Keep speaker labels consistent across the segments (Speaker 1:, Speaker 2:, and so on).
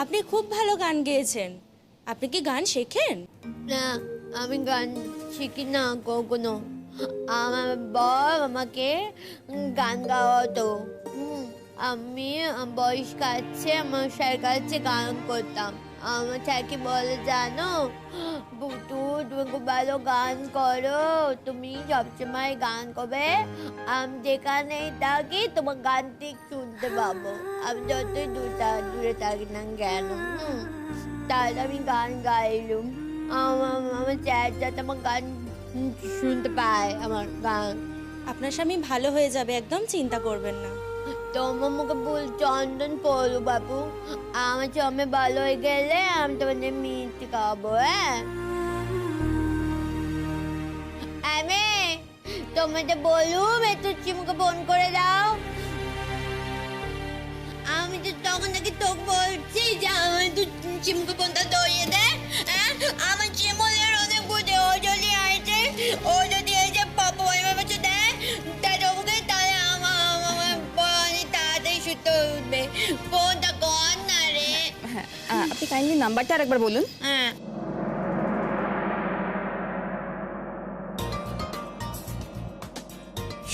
Speaker 1: আপনি খুব ভালো গান গেয়েছেন। আপনি কি গান শেখেন?
Speaker 2: না, আমি গান শিখি না কখনো। আমার বাবা আমাকে গান গাওয়াতো। আমি বয়স কাছে আমার স্যার কাছে গান করতাম। আমার স্যারকে বলে, জানো বুটু, তুমি খুব ভালো গান করো, তুমি সবসময় গান করবে, আমি যেখানে থাকি তোমার গান ঠিক শুনতে পাবো, আমি যতই দূরে থাকি না কেন। তাহলে আমি গান গাইলুম, আমার স্যার যাতে আমার গান শুনতে পায়, আমার গান।
Speaker 1: আপনার স্বামী ভালো হয়ে যাবে, একদম চিন্তা করবেন না।
Speaker 2: তোমার মুখে ভুল চন্দন পড়লো বাবু, আমার স্বামী ভালো হয়ে গেলে আমি তোমাদের মিষ্টি খাবো। হ্যাঁ, আমি তোমাদের বলুম একটু চিমুকে ফোন করে দাও। আমি তো তখন থেকে তোকে বলছি যে আমার একটু চিমুকে ফোনটা ধরিয়ে দে। আমার চিমুলের অনেক বুঝে, ও যদি আইছে, ও যদি এই যে পাবো এভাবে দেয় তাহলে তাহলে আমার তাড়াতাড়ি সুতো উঠবে। ফোনটা কর না রে।
Speaker 3: হ্যাঁ, আপনি কাইন্ডলি নাম্বারটা আরেকবার বলুন।
Speaker 2: হ্যাঁ,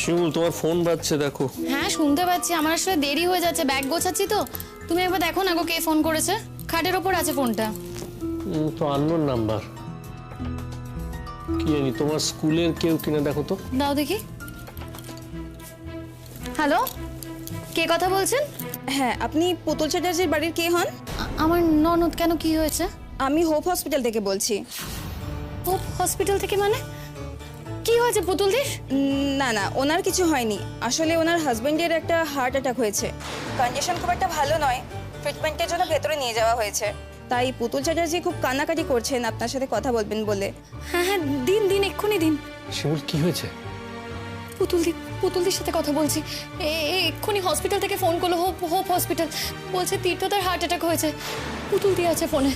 Speaker 4: শিমুল, তোমার ফোন বাজছে, দেখো।
Speaker 5: হ্যাঁ শুনতে পাচ্ছি, আমার আসলে দেরি হয়ে যাচ্ছে, ব্যাগ গোছাচ্ছি তো। তুমি একবার দেখো না গো, কে ফোন করেছে। খাটের ওপর আছে ফোনটা।
Speaker 4: তো আননোন নাম্বার, কি জানি তোমার স্কুলের কেউ কিনা, দেখো তো।
Speaker 5: দাও দেখি। হ্যালো, কে কথা বলছেন?
Speaker 3: হ্যাঁ, আপনি পুতুল চ্যাটার্জির বাড়ির কে হন?
Speaker 5: আমার ননদ। কেন, কি হয়েছে?
Speaker 3: আমি হোপ হসপিটাল থেকে বলছি।
Speaker 5: হোপ হসপিটাল থেকে মানে? কি হয়েছে পুতুলদির?
Speaker 3: না না, ওনার কিছু হয়নি। আসলে ওনার হাজবেন্ডের একটা হার্ট অ্যাটাক হয়েছে। কন্ডিশন খুব একটা ভালো নয়, ট্রিটমেন্টের জন্য ভেতরে নিয়ে যাওয়া হয়েছে। তাই পুতুল চ্যাটার্জি খুব কান্নাকাটি করছেন আপনার সাথে কথা বলবেন বলে।
Speaker 5: হ্যাঁ হ্যাঁ, দিন এক্ষুনি দিন।
Speaker 4: শিমুল, কি হয়েছে?
Speaker 5: পুতুলদির সাথে কথা বলছি। এক্ষুনি হসপিটাল থেকে ফোন করলো, হোপ হসপিটাল। বলছে তীর্থদার হার্ট অ্যাটাক হয়েছে। পুতুলদি আছে ফোনে।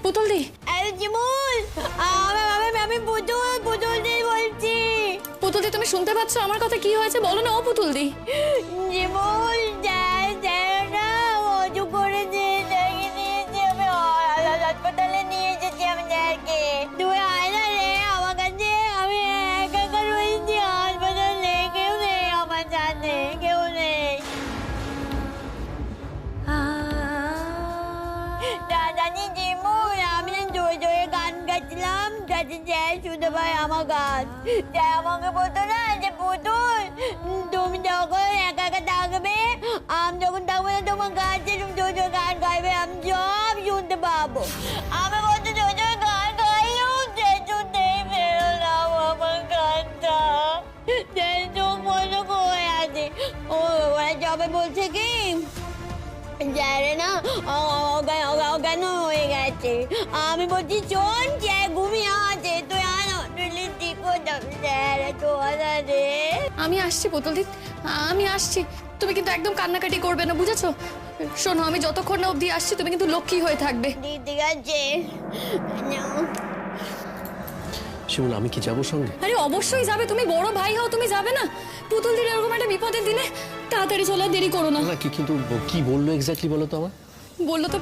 Speaker 5: পুতুলদি।
Speaker 2: আরে জিমুল, আমি পুতুলদি বলছি।
Speaker 5: পুতুলদি, তুমি শুনতে পাচ্ছ আমার কথা? কি হয়েছে বলো না। ও পুতুলদি।
Speaker 2: জিমুল, না অজু করে দিয়েছে, আমি হাসপাতালে নিয়ে এসেছি আমি স্যারকে। তুই আয় না রে আমার কাছে, আমি একা রয়েছি হাসপাতালে, কেউ নেই আমার সাথে, কেউ নেই। জানি জিমুল, আমি জোরে গান গাইছিলাম যাতে স্যার শুনতে পায় আমার গান। স্যার আমাকে বলতো না যে পুতুল, তুমি যখন একা থাকবে, আমি যখন থাকবো না তোমার গাছে, তুমি জোরে গান গাইবে, আমি সব শুনতে পাবো। আমি বলতো জোরে গান গাইলেও সে শুনতেই পেরোলাম আমার গানটা। সেই চোখ বন্ধ করে আছে। ওরা সবাই বলছে কি যারে না অজ্ঞান হয়ে গেছে। আমি বলছি শোন, যে ঘুমিয়ে আছে, তুই আনো ঠিক রে।
Speaker 5: আমি আসছি পুতুলদি, আমি আসছি। তুমি কিন্তু একদম কান্নাকাটি করবে না, বুঝেছো? শোনো, আমি যতক্ষণ না অবধি আসছি তুমি কিন্তু লক্ষ্মী হয়ে থাকবে।
Speaker 2: ঠিক আছে।
Speaker 4: শিমুল, আমি কি যাবো সঙ্গে?
Speaker 5: আরে অবশ্যই যাবে, তুমি বড় ভাই হও, তুমি যাবে না? পুতুলদির এরকম একটা বিপদের দিনে তাড়াতাড়ি চলে, দেরি করো না।
Speaker 4: না, কিন্তু কি বললো এক্স্যাক্টলি বলো তো আমার।
Speaker 5: বললো তো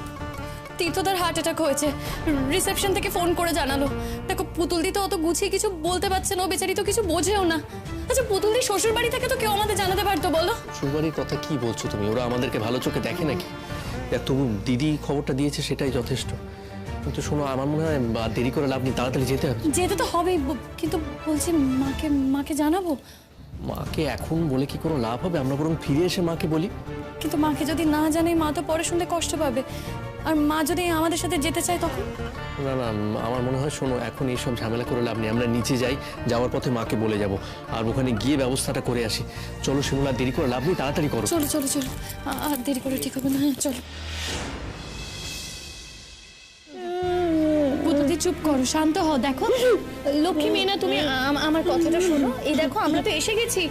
Speaker 5: তীর্থদার হার্ট অ্যাটাক হয়েছে, রিসেপশন থেকে ফোন করে জানালো। দেখো পুতুলদি তো অত গুছিয়ে কিছু বলতে পারছে না, ও বেচারি তো কিছু বোঝেও না। আচ্ছা পুতুলদি শ্বশুর বাড়ি থেকে তো কেউ আমাদের জানাতে পারতো, বলো?
Speaker 4: শ্বশুরবাড়ির কথা কি বলছো তুমি? ওরা আমাদেরকে ভালো চোখে দেখে নাকি? তবু দিদি খবরটা দিয়েছে, সেটাই যথেষ্ট। কিন্তু শোনো, আমার মনে হয় দেরি করে লাভ নেই, তাড়াতাড়ি যেতে হবে।
Speaker 5: যেতে তো হবেই, কিন্তু বলছি মাকে জানাবো।
Speaker 4: মাকে এখন বলে কি কোনো লাভ হবে? আমরা বরং ফিরে এসে মাকে বলি।
Speaker 5: কিন্তু মাকে যদি না জানাই, মা তো পরে শুনতে কষ্ট পাবে। আর মা যদি আমাদের সাথে যেতে চায় তখন?
Speaker 4: না না, আমার মনে হয় শোনো, এখন এইসব ঝামেলা করে লাভ নেই। আমরা নিচে যাই, যাওয়ার পথে মাকে বলে যাব, আর ওখানে গিয়ে ব্যবস্থাটা করে আসি। চলো শিমুলা, দেরি করে লাভ নেই, তাড়াতাড়ি করো।
Speaker 5: চলো চলো চলো, আর দেরি করে ঠিক হবে না। হ্যাঁ চলো। পুতুলদি চুপ করো, শান্ত হও। দেখো লক্ষ্মী মেয়ে না তুমি, আমার কথাটা শোনো। এই দেখো আমরা তো এসে গেছি,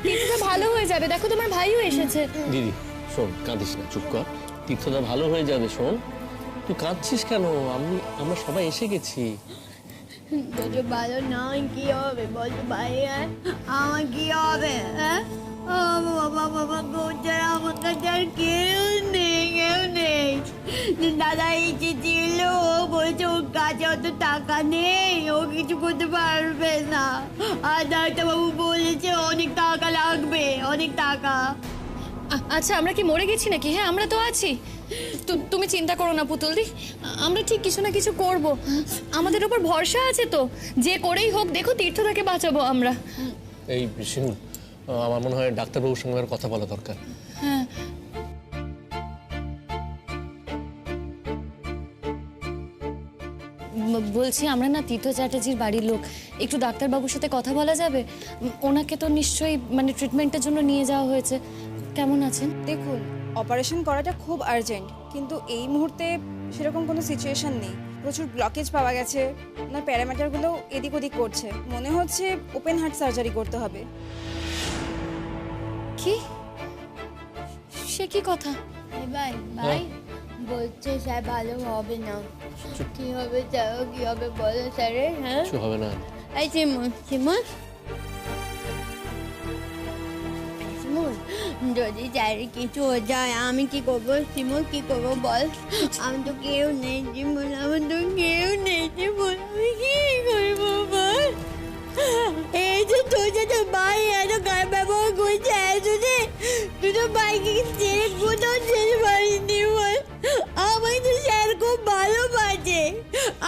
Speaker 5: তীর্থটা ভালো হয়ে যাবে। দেখো তোমার ভাইও এসেছে।
Speaker 4: দিদি শোন, কাঁদিস না, চুপ কর। তীর্থদা ভালো হয়ে যাবে। শোন, তুই কাঁদছিস কেন? আমরা সবাই এসে গেছি।
Speaker 2: যদি ভালো নয় কি হবে বলতো ভাইয়া? আমার কি হবে? হ্যাঁ, বাবা বাবা গোচার আমার কাছে আর কেউ নেই। দাদা এসেছিল, ও বলছে ওর কাছে অত টাকা নেই, ও কিছু করতে পারবে না। আর ডাক্তারবাবু বলেছে অনেক টাকা লাগবে, অনেক টাকা।
Speaker 5: আচ্ছা আমরা কি মরে গেছি নাকি? হ্যাঁ আমরা তো আছি। তুমি চিন্তা করো না পুতুলদি, আমরা ঠিক কিছু না কিছু করব। আমাদের উপর ভরসা আছে তো, যে করেই হোক দেখো তীর্থদাকে বাঁচাবো আমরা।
Speaker 4: এই শিমুল, আমার মনে হয় ডাক্তারবাবুর সঙ্গে আর কথা বলা দরকার।
Speaker 5: হ্যাঁ বলছি, আমরা না তীর্থ চ্যাটার্জির বাড়ির লোক, একটু ডাক্তারবাবুর সাথে কথা বলা যাবে? ওনাকে তো নিশ্চয়ই মানে ট্রিটমেন্টের জন্য নিয়ে যাওয়া হয়েছে। কেমন আছেন?
Speaker 3: দেখুন, অপারেশন করাটা খুব আর্জেন্ট, কিন্তু এই মুহূর্তে সেরকম কোনো সিচুয়েশন নেই। প্রচুর ব্লকেজ পাওয়া গেছে, ওনার প্যারামিটারগুলো এদিক ওদিক করছে। মনে হচ্ছে ওপেন হার্ট সার্জারি করতে হবে।
Speaker 5: কি? সে কি কথা?
Speaker 2: ভাই বলছে স্যার ভালো হবে না। কি হবে স্যার, কি হবে বলো স্যারে? হ্যাঁ
Speaker 4: কিছু হবে না।
Speaker 2: এই শিমুল, যদি স্যারের কিছু হয়ে যায় আমি কি করবো? শিমুল কি করবো বল? আমি তো কেউ নেই শিমুল, আমার তো কেউ নেই শিমুল, আমি কি করবো বল? এই যে তোর সাথে ভাই এত খারাপ ব্যবহার করছে, এতদিন তুই তো ভাইকে ছেড়ে কোথাও ছেড়ে পারিনি বল। আমাকে তো স্যার খুব ভালোবাসে,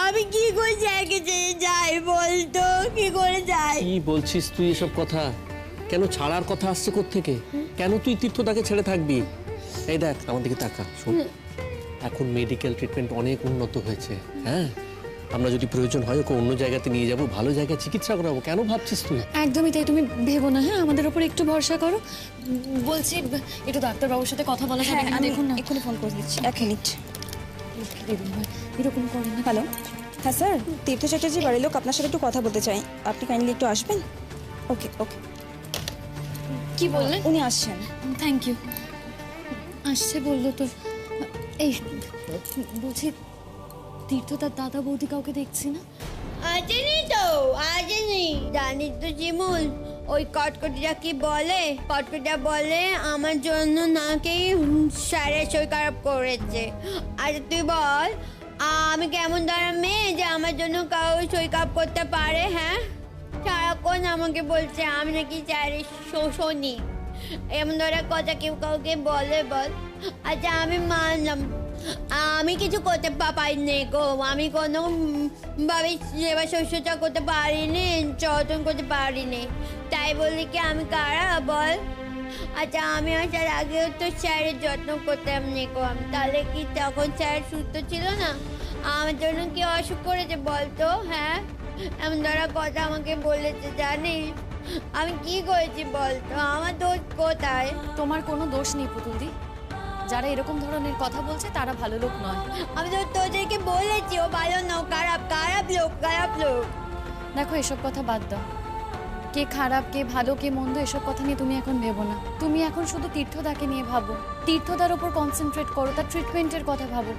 Speaker 2: আমি কি করে স্যারকে ছেড়ে যাই বলতো? কি করে যাই?
Speaker 4: কি বলছিস তুই এসব কথা? কেন ছাড়ার কথা আসছে কোত্থেকে? কেন তুই তীর্থদাকে ছেড়ে থাকবি? এই দেখ, আমার দিকে তাকা। শোন, এখন মেডিকেল ট্রিটমেন্ট অনেক উন্নত হয়েছে। হ্যাঁ, আমরা যদি প্রয়োজন হয় ওকে অন্য জায়গাতে নিয়ে যাব, ভালো জায়গায় চিকিৎসা করাবো। কেন ভাবছিস তুই?
Speaker 5: একদমই তাই, তুমি ভেবো না। হ্যাঁ আমাদের উপর একটু ভরসা করো। বলছি একটু ডাক্তারবাবুর সাথে কথা বলা যাবে কিনা দেখুন না।
Speaker 3: এক্ষুনি ফোন করে দিচ্ছি, 1 মিনিট।
Speaker 5: এরকম করে না।
Speaker 3: হ্যালো, হ্যাঁ স্যার, তীর্থ চ্যাটার্জি বাড়ির লোক আপনার সাথে একটু কথা বলতে চাই। আপনি কাইন্ডলি একটু আসবেন? ওকে ওকে,
Speaker 5: কি বললেন?
Speaker 3: উনি আসছেন।
Speaker 5: Thank you. আসছে বললো তো। এই বলছি, তীর্থ তার দাদা বৌদি কাউকে দেখছি না।
Speaker 2: আসেনি তো, আসেনি। জানিস তো শিমুল, ওই কটকটিটা কি বলে? কটকটিটা বলে আমার জন্য নাকি স্যারের শরীর খারাপ করেছে। আচ্ছা তুই বল, আমি কেমন ধরনের মেয়ে যে আমার জন্য কাউ শরীর খারাপ করতে পারে? হ্যাঁ, সারাক্ষণ আমাকে বলছে আমি নাকি স্যারের শোষণী। এমন ধরনের কথা কেউ কাউকে বলে বল? আচ্ছা আমি মানলাম আমি কিছু করতে পারিনি গো, আমি কোনো ভাবে সেবা শুশ্রূষা করতে পারিনি, যত্ন করতে পারিনি, তাই বলি কি আমি খারাপ বল? আচ্ছা আমি আসার আগেও তো স্যারের যত্ন করতাম নি গো, তাহলে কি তখন স্যার সুস্থ ছিল না? আমার জন্য কি অসুখ করেছে বলতো? হ্যাঁ, এমন ধরা কথা আমাকে বলেছে জানিস? আমি কি করেছি বলতো? আমার দোষ কোথায়?
Speaker 5: তোমার কোনো দোষ নেই পুতুলদি। যারা এরকম ধরনের কথা বলছে তারা ভালো লোক নয়।
Speaker 2: আমি তো তোদেরকে বলেছি ও ভালো না, খারাপ লোক।
Speaker 5: দেখো এসব কথা বাদ দাও। কে খারাপ কে ভালো কে মন্দ এসব কথা নিয়ে তুমি এখন ভেবো না। তুমি এখন শুধু তীর্থদাকে নিয়ে ভাবো, তীর্থদার ওপর কনসেন্ট্রেট করো, তার ট্রিটমেন্টের কথা ভাবো।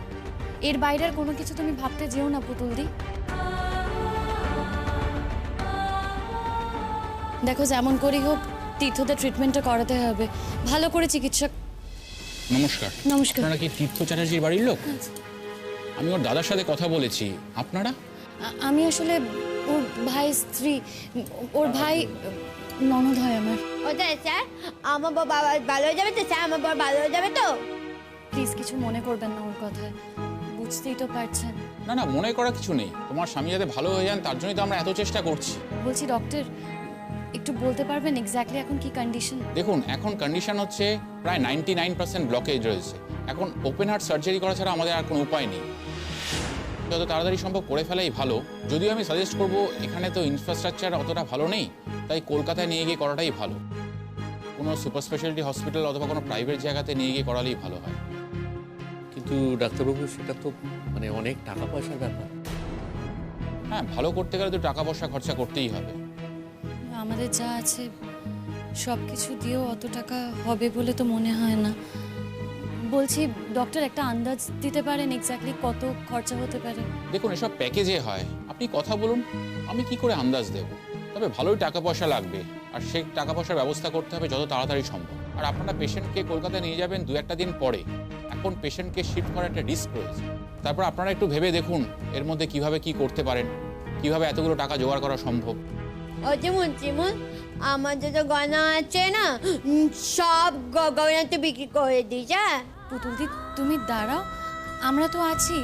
Speaker 5: এর বাইরের কোনো কিছু তুমি ভাবতে যেও না পুতুলদি। দেখো যেমন করেই হোক তীর্থদার ট্রিটমেন্টটা করাতে হবে, ভালো করে চিকিৎসা।
Speaker 6: নমস্কার।
Speaker 5: নমস্কার।
Speaker 6: আপনারা কি তীর্থ চ্যাটার্জির বাড়ির লোক? আমি ওর দাদার সাথে কথা বলেছি। আপনারা?
Speaker 5: আমি আসলে ওর ভাই স্ত্রী, ওর ভাই ননদ হয় আমার।
Speaker 2: ওটা স্যার আমার বাবা ভালো হয়ে যাবে তো? স্যার আমার বাবা ভালো হয়ে যাবে তো?
Speaker 5: প্লিজ কিছু মনে করবেন না ওর কথায়, বুঝতেই তো পারছেন।
Speaker 6: না না, মনে করা কিছু নেই। তোমার স্বামী যাতে ভালো হয়ে যান তার জন্যই তো আমরা এত চেষ্টা করছি।
Speaker 5: বলছি ডক্টর, একটু বলতে পারবেন এক্স্যাক্টলি এখন কি কন্ডিশন?
Speaker 6: দেখুন, এখন কন্ডিশন হচ্ছে প্রায় 99% ব্লকেজ রয়েছে। এখন ওপেন হার্ট সার্জারি করা ছাড়া আমাদের আর কোনো উপায় নেই। যত তাড়াতাড়ি সম্ভব করে ফেলাই ভালো। যদিও আমি সাজেস্ট করব, এখানে তো ইনফ্রাস্ট্রাকচার অতটা ভালো নেই, তাই কলকাতায় নিয়ে গিয়ে করাটাই ভালো। কোনো সুপার স্পেশালিটি হসপিটাল অথবা কোনো প্রাইভেট জায়গাতে নিয়ে গিয়ে করালেই ভালো হয়।
Speaker 4: কিন্তু ডাক্তারবাবু সেটা তো মানে অনেক টাকা পয়সার ব্যাপার।
Speaker 6: হ্যাঁ, ভালো করতে গেলে তো টাকা পয়সা খরচা করতেই হবে।
Speaker 5: আমাদের যা আছে সব কিছু দিয়েও অত টাকা হবে বলে তো মনে হয় না। বলছি ডক্টর, একটা আন্দাজ দিতে পারেন এক্স্যাক্টলি কত খরচা হতে পারে?
Speaker 6: দেখুন, এসব প্যাকেজে হয়, আপনি কথা বলুন, আমি কি করে আন্দাজ দেব। তবে ভালোই টাকা পয়সা লাগবে, আর সেই টাকা পয়সার ব্যবস্থা করতে হবে যত তাড়াতাড়ি সম্ভব। আর আপনারা পেশেন্টকে কলকাতায় নিয়ে যাবেন 2-1 দিন পরে। এখন পেশেন্টকে শিফট করার একটা রিস্ক রয়েছে। তারপর আপনারা একটু ভেবে দেখুন এর মধ্যে কিভাবে কি করতে পারেন, কিভাবে এতগুলো টাকা জোগাড় করা সম্ভব।
Speaker 2: ও চিমন, আমার যত গয়না আছে না, সব গয়না তো বিক্রি করে দিস। হ্যাঁ,
Speaker 5: পুতুলদি তুমি দাঁড়াও, আমরা তো আছি।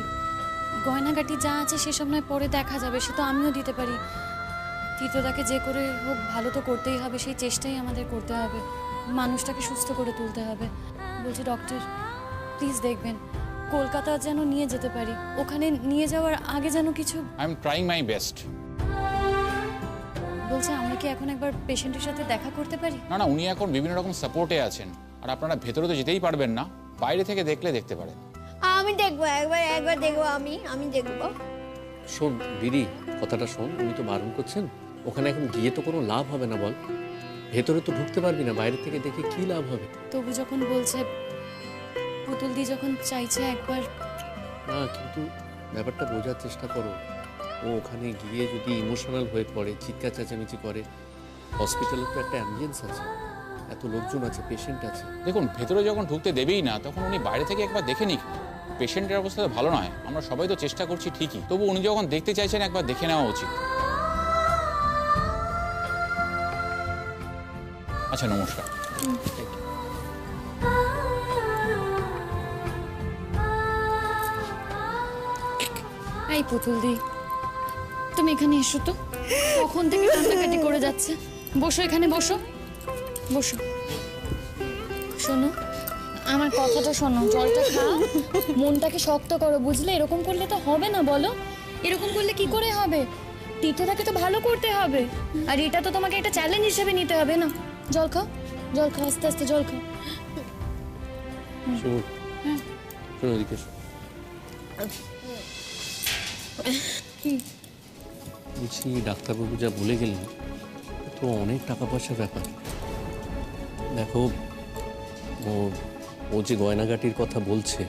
Speaker 5: গয়নাগাটি যা আছে সেসব নয় পরে দেখা যাবে, সে তো আমিও দিতে পারি। তীর্থদাকে যে করে হোক ভালো তো করতেই হবে, সেই চেষ্টাই আমাদের করতে হবে। মানুষটাকে সুস্থ করে তুলতে হবে। বলছি ডক্টর, প্লিজ দেখবেন কলকাতা যেন নিয়ে যেতে পারি। ওখানে নিয়ে যাওয়ার আগে যেন কিছু।
Speaker 6: I am trying my best.
Speaker 5: বলছি আমরা কি এখন একবার পেশেন্টের সাথে দেখা করতে পারি?
Speaker 6: না, উনি এখন বিভিন্ন রকম সাপোর্টে আছেন, আর আপনারা ভেতরে তো যেতেই পারবেন না, বাইরে থেকে দেখলে দেখতে পারেন।
Speaker 2: আমি দেখবো, একবার দেখবো, আমি দেখবো।
Speaker 4: শোন দিদি, কথাটা শোন, উনি তো বারণ করছেন। ওখানে এখন গিয়ে তো কোনো লাভ হবে না বল। ভেতরে তো ঢুকতে পারবি না, বাইরে থেকে দেখে কি লাভ হবে?
Speaker 5: তবু যখন বলছে, পুতুলদি যখন চাইছে একবার।
Speaker 4: না, কিন্তু ব্যাপারটা বোঝার চেষ্টা করো। ও ওখানে গিয়ে যদি ইমোশনাল হয়ে পড়ে, চিৎকার চেঁচামেচি করে, হসপিটালে তো একটা অ্যাম্বুলেন্স আছে, এত লোকজন আছে, পেশেন্ট আছে।
Speaker 6: দেখুন, ভেতরে যখন ঢুকতে দেবেই না, তখন উনি বাইরে থেকে একবার দেখে নিক। পেশেন্টের অবস্থা তো ভালো নয়, আমরা সবাই তো চেষ্টা করছি ঠিকই, তবু উনি যখন দেখতে চাইছেন একবার দেখে নেওয়া উচিত। আচ্ছা, নমস্কার।
Speaker 5: এই পুতুলদি, তুমি এখানে এসো তো। কখন থেকে কান্নাকাটি করে যাচ্ছে। বসো, এখানে বসো, বসো। শোনো, আমার কথাটা শোনো, জলটা খাও, মনটাকে শক্ত করো, বুঝলে? এরকম করলে তো হবে না, বলো। এরকম করলে কি করে হবে? তীর্থটাকে তো ভালো করতে হবে, আর এটা তো তোমাকে একটা চ্যালেঞ্জ হিসেবে নিতে হবে না। জল খাও, জল খাও, আস্তে আস্তে জল খাও।
Speaker 4: শুনুন, শুনুন এদিকে এসো।
Speaker 5: কি
Speaker 4: বলছি, ডাক্তারবাবু যা বলে গেলেন তো অনেক টাকা পয়সার ব্যাপার। দেখো, ও যে গয়নাগাটির কথা বলছে,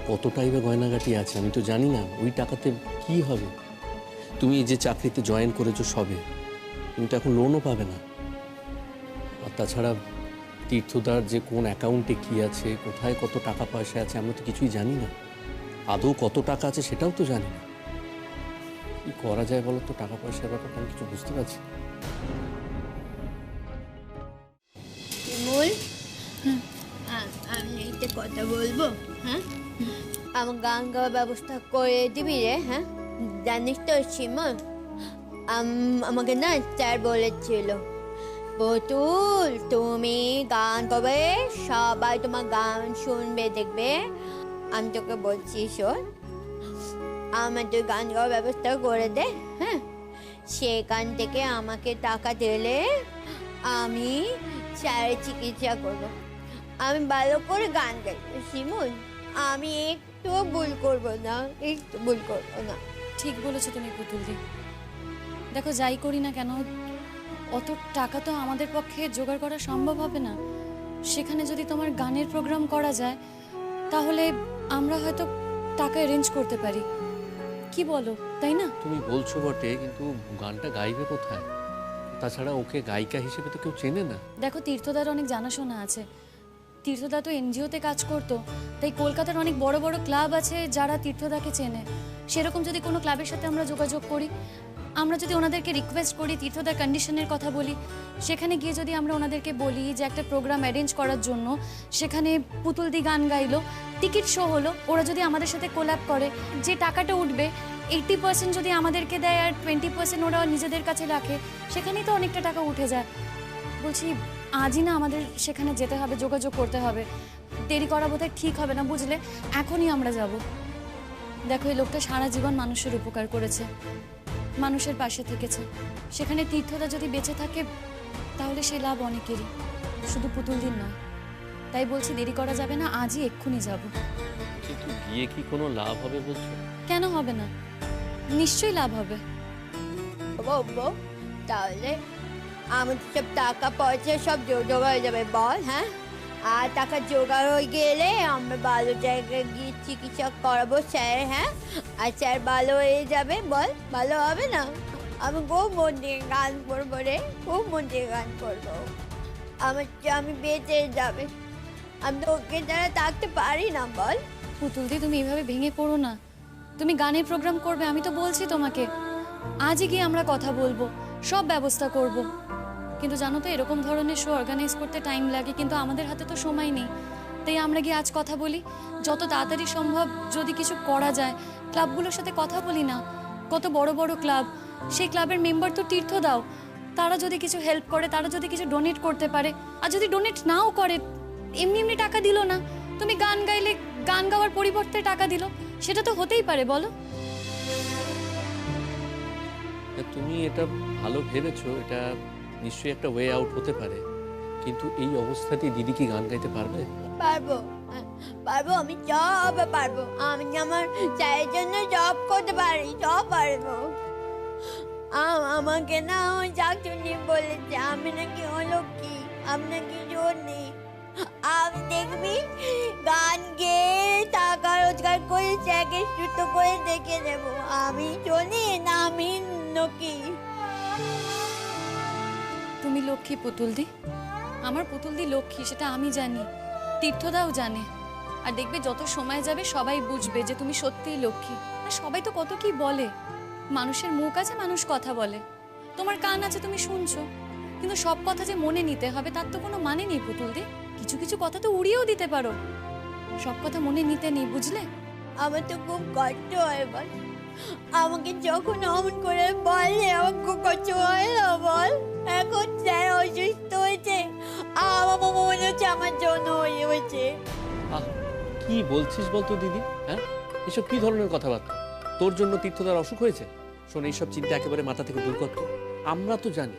Speaker 4: কতটাই বা গয়নাগাটি আছে আমি তো জানি না। ওই টাকাতে কি হবে? তুমি যে চাকরিতে জয়েন করেছো সবে, তুমি তো এখন লোনও পাবে না। আর তাছাড়া তীর্থদার যে কোন অ্যাকাউন্টে কি আছে, কোথায় কত টাকা পয়সা আছে, আমরা তো কিছুই জানি না। আদৌ কত টাকা আছে সেটাও তো জানি না। কি করা যায় বলো তো? টাকা পয়সার ব্যাপারটা আমি কিছু বুঝতে পারছি না।
Speaker 2: শিমুল, আমি একটা কথা বলবো। হ্যাঁ, আমার গান গাওয়ার ব্যবস্থা করে দিবি রে? হ্যাঁ, জানিস তো শিমুল, আমাকে না স্যার বলেছিল, পুতুল তুমি গান করবে, সবাই তোমার গান শুনবে, দেখবে। আমি তোকে বলছি, শোন, আমার তুই গান গাওয়ার ব্যবস্থা করে দে। হ্যাঁ, সেখান থেকে আমাকে টাকা দিলে আমি স্যারের চিকিৎসা করবো। আমি ভালো করে গান গাইবো শিমুল, আমি একটু ভুল করবো না, একটু ভুল করবো না।
Speaker 5: ঠিক বলেছো তুমি পুতুলদি। দেখো, যাই করি না কেন, অত টাকা তো আমাদের পক্ষে জোগাড় করা সম্ভব হবে না। সেখানে যদি তোমার গানের প্রোগ্রাম করা যায়, তাহলে আমরা হয়তো টাকা অ্যারেঞ্জ করতে পারি। কি বলো, তাই না?
Speaker 4: তুমি বলছো বটে, কিন্তু গানটা গাইবে কোথায়? তাছাড়া ওকে গায়িকা হিসেবে তো কেউ চেনে না।
Speaker 5: দেখো, তীর্থদার অনেক জানাশোনা আছে। তীর্থদা তো এনজিওতে কাজ করতো, তাই কলকাতার অনেক বড় বড় ক্লাব আছে যারা তীর্থদাকে চেনে। সেরকম যদি কোনো ক্লাবের সাথে আমরা যোগাযোগ করি, আমরা যদি ওনাদেরকে রিকোয়েস্ট করি, তীর্থদার কন্ডিশনের কথা বলি, সেখানে গিয়ে যদি আমরা ওনাদেরকে বলি যে একটা প্রোগ্রাম অ্যারেঞ্জ করার জন্য, সেখানে পুতুলদি গান গাইলো, টিকিট শো হলো, ওরা যদি আমাদের সাথে কোল্যাব করে, যে টাকাটা উঠবে 80% যদি আমাদেরকে দেয় আর 20% ওরা নিজেদের কাছে রাখে, সেখানেই তো অনেকটা টাকা উঠে যায়। বলছি, আজই না আমাদের সেখানে যেতে হবে, যোগাযোগ করতে হবে। দেরি করা বোধহয় ঠিক হবে না, বুঝলে? এখনই আমরা যাব। দেখো, এই লোকটা সারা জীবন মানুষের উপকার করেছে, মানুষের পাশে থেকেছে। সেখানে তীর্থদা যদি বেঁচে থাকে তাহলে সেই লাভ অনেকেরই, শুধু পুতুলদির নয়। তাই বলছি দেরি করা যাবে না, আজই এক্ষুনি যাব।
Speaker 4: কিন্তু গিয়ে কি কোনো লাভ হবে বলছো?
Speaker 5: কেন হবে না? নিশ্চয়ই লাভ হবে।
Speaker 2: বলবো তাহলে আমাদের সব টাকা পয়সা সব জোগাড় হয়ে যাবে বল, হ্যাঁ? আর টাকা জোগাড় হয়ে গেলে আমরা ভালো জায়গায় গিয়ে চিকিৎসা করাবো স্যার, হ্যাঁ? আর স্যার ভালো হয়ে যাবে, বল ভালো হবে না? আমি খুব মন দিয়ে গান করবো রে, খুব মন দিয়ে গান করবো। আমি বেঁচে যাবে, আমি তো ওকে দ্বারা থাকতে পারি না, বল।
Speaker 5: পুতুলদি, তুমি এভাবে ভেঙে পড়ো না। তুমি গানের প্রোগ্রাম করবে, আমি তো বলছি তোমাকে। আজই গিয়ে আমরা কথা বলবো, সব ব্যবস্থা করব। কিন্তু জানো তো, এরকম ধরনের শো অর্গানাইজ করতে টাইম লাগে, কিন্তু আমাদের হাতে তো সময় নেই। তাই আমরা গিয়ে আজ কথা বলি, যত তাড়াতাড়ি সম্ভব যদি কিছু করা যায়। ক্লাবগুলোর সাথে কথা বলি না, কত বড় বড় ক্লাব, সেই ক্লাবের মেম্বার তো তীর্থ দাও। তারা যদি কিছু হেল্প করে, তারা যদি কিছু ডোনেট করতে পারে, আর যদি ডোনেট নাও করে, এমনি এমনি টাকা দিল না, তুমি গান গাইলে গান গাওয়ার পরিবর্তে টাকা দিল, সেটা তো হতেই পারে, বলো?
Speaker 4: তুমি এটা ভালো ভেবেছো, এটা নিশ্চয়ই একটা ওয়ে আউট হতে পারে। কিন্তু এই অবস্থাতেই দিদি কি গান গাইতে পারবে?
Speaker 2: পারবো, পারবো, আমি সব পারবো। আমি আমার চায়ের জন্য জব করতে পারি, সব পারবো। আমাকে না ওই চাকরি বলেছে আমি নাকি অলক্ষী, আমি নাকি জোর নেই। আমি দেখবি গান গেয়ে টাকা রোজগার করে চ্যাকে সুস্থ করে দেখে নেবো। আমি চলি না, আমি নকি।
Speaker 5: তুমি লক্ষ্মী পুতুলদি, আমার পুতুলদি লক্ষ্মী, সেটা আমি জানি, তীর্থদাও জানে। আর দেখবে যত সময় যাবে সবাই বুঝবে যে তুমি সত্যিই লক্ষ্মী। আর সবাই তো কত কি বলে, মানুষের মুখ আছে, মানুষ কথা বলে, তোমার কান আছে, তুমি শুনছো। কিন্তু সব কথা যে মনে নিতে হবে তার তো কোনো মানে নেই পুতুলদি। কিছু কিছু কথা তো উড়িয়েও দিতে পারো, সব কথা মনে নিতে নেই, বুঝলে?
Speaker 2: আমার তো খুব কষ্ট হয় বল, আমাকে যখন অমন করে বলে আমার খুব কষ্ট হয় না বল। এখন স্যার অসুস্থ হয়েছে, আমার মনে হচ্ছে আমার জন্য হয়েছে।
Speaker 4: আহ, কি বলছিস বলতো দিদি? হ্যাঁ, এসব কি ধরনের কথাবার্তা? তোর জন্য তীর্থদার অসুখ হয়েছে? শোন, এইসব চিন্তা একেবারে মাথা থেকে দূর করতো। আমরা তো জানি,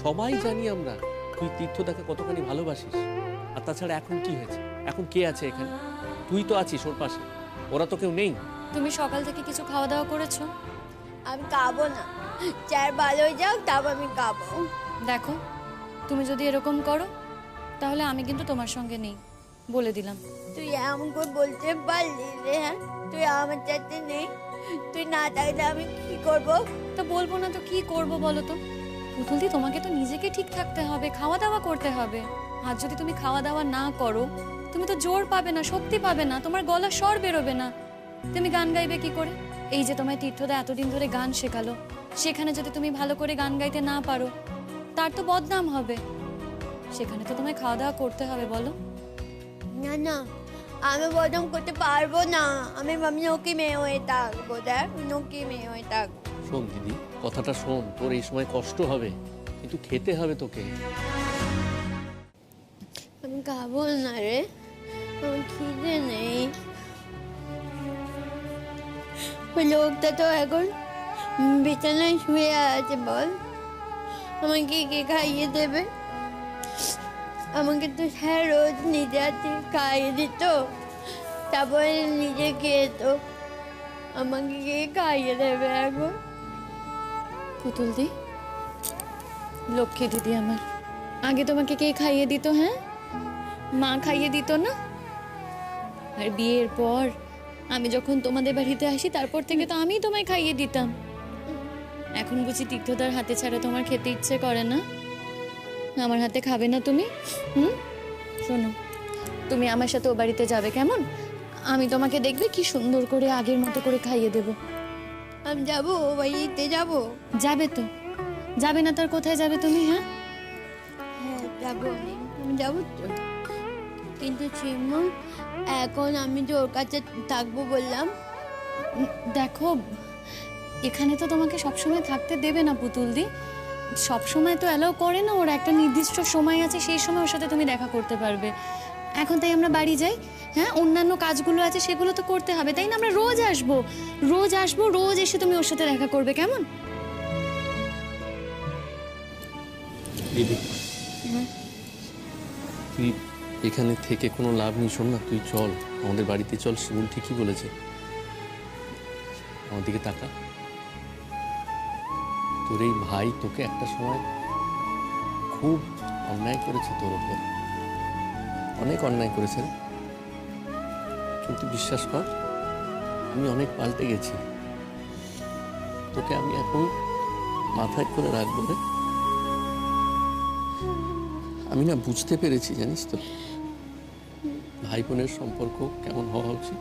Speaker 4: সবাই জানি আমরা, তুই তীর্থদাকে কতখানি ভালোবাসিস। আর তাছাড়া এখন কি হয়েছে? এখন কে আছে এখানে? তুই তো আছিস ওর পাশে, ওরা তো কেউ নেই।
Speaker 5: তুমি সকাল থেকে কিছু খাওয়া দাওয়া করেছো?
Speaker 2: আমি খাবো না, স্যার ভালো হয়ে যাও তারপর আমি খাবো।
Speaker 5: দেখো, তুমি যদি এরকম করো তাহলে আমি কিন্তু তোমার সঙ্গে নেই, বলে দিলাম।
Speaker 2: তুই এমন করে বলতে পারলি রে? হ্যাঁ, তুই আমার সাথে নেই, তুই না থাকলে আমি কি করবো?
Speaker 5: তো বলবো না তো কি করব বলো তো? পুতুলদি, তোমাকে তো নিজেকে ঠিক থাকতে হবে, খাওয়া দাওয়া করতে হবে। আর যদি তুমি খাওয়া দাওয়া না করো, তুমি তো জোর পাবে না, শক্তি পাবে না, তোমার গলা স্বর বেরোবে না, তুমি গান গাইবে কি করে? এই যে তোমায় তীর্থদা এতদিন ধরে গান শেখালো, সেখানে যদি তুমি ভালো করে গান গাইতে না পারো, তার তো বদনাম হবে। সেখানে তো তোমায় খাওয়া দাওয়া করতে হবে, বলো?
Speaker 2: না না, আমি বদনাম করতে পারবো না, আমি নকি মেয়ে হয়ে থাকবো। দেখ, নকি মেয়ে হয়ে থাকবো।
Speaker 4: শোন দিদি, কথাটা শোন, তোর এই সময় কষ্ট হবে, কিন্তু খেতে হবে তোকে।
Speaker 2: আমি খাবো না রে, আমার খিদে নেই। ওই লোকটা তো এখন বিছানায় শুয়ে আছে, বল আমাকে কে খাইয়ে দেবে? আমাকে তো হ্যাঁ রোজ নিজে হাতে খাইয়ে দিত, তারপরে নিজে খেত। আমাকে কে খাইয়ে দেবে এখন?
Speaker 5: পুতুলদি, লক্ষ্মী দিদি আমার, আগে তোমাকে কে খাইয়ে দিত? হ্যাঁ, মা খাইয়ে দিত না? আর বিয়ের পর আমি যখন তোমাদের বাড়িতে আসি, তারপর থেকে তো আমিই তোমায় খাইয়ে দিতাম। এখন বুঝি তীর্থদার হাতে ছাড়া তোমার খেতে ইচ্ছে করে না? আমার হাতে খাবে না তুমি? শোনো, তুমি আমার সাথে ও বাড়িতে যাবে, কেমন? আমি তোমাকে দেখবে কি সুন্দর করে আগের মতো করে খাইয়ে দেব।
Speaker 2: আমি যাবো ও বাড়িতে যাবো?
Speaker 5: যাবে তো, যাবে না তার কোথায় যাবে তুমি? হ্যাঁ
Speaker 2: হ্যাঁ যাবো, আমি যাবো তো। কিন্তু চিমু, এখন আমি যে ওর কাছে থাকবো বললাম।
Speaker 5: দেখো, এখানে তো তোমাকে সবসময় থাকতে দেবে না পুতুলদি, সবসময় তো অ্যালাউ করে না। ওর একটা নির্দিষ্ট সময় আছে, সেই সময় ওর সাথে তুমি দেখা করতে পারবে। এখন তাই আমরা বাড়ি যাই। হ্যাঁ, অন্যান্য কাজগুলো আছে সেগুলো তো করতে হবে, তাই না? আমরা রোজ আসবো, রোজ এসে তুমি ওর সাথে দেখা করবে, কেমন?
Speaker 4: দিদি তুই এখানে থেকে কোনো লাভ নেই, শোন না, তুই চল আমাদের বাড়িতে চল। শিমুল ঠিকই বলেছে, আমার দিকে তাকা। তোর এই ভাই তোকে একটা সময় খুব অন্যায় করেছে, তোর ওপর অনেক অন্যায় করেছে রে। কিন্তু বিশ্বাস কর, আমি অনেক পাল্টে গেছি। তোকে আমি এখন মাথায় করে রাখবো রে। আমি না বুঝতে পেরেছি, জানিস তো, ভাই বোনের সম্পর্ক কেমন হওয়া উচিত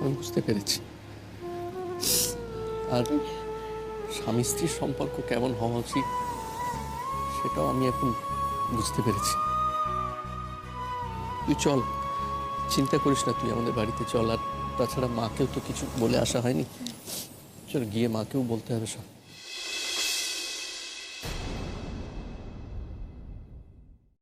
Speaker 4: আমি বুঝতে পেরেছি। আর স্বামী স্ত্রীর সম্পর্ক কেমন হওয়া উচিত সেটাও আমি এখন বুঝতে পেরেছি। তুই চল, চিন্তা করিস না, তুই আমাদের বাড়িতে চল। আর তাছাড়া মাকেও তো কিছু বলে আসা হয়নি, চল গিয়ে মাকেও বলতে হবে সব।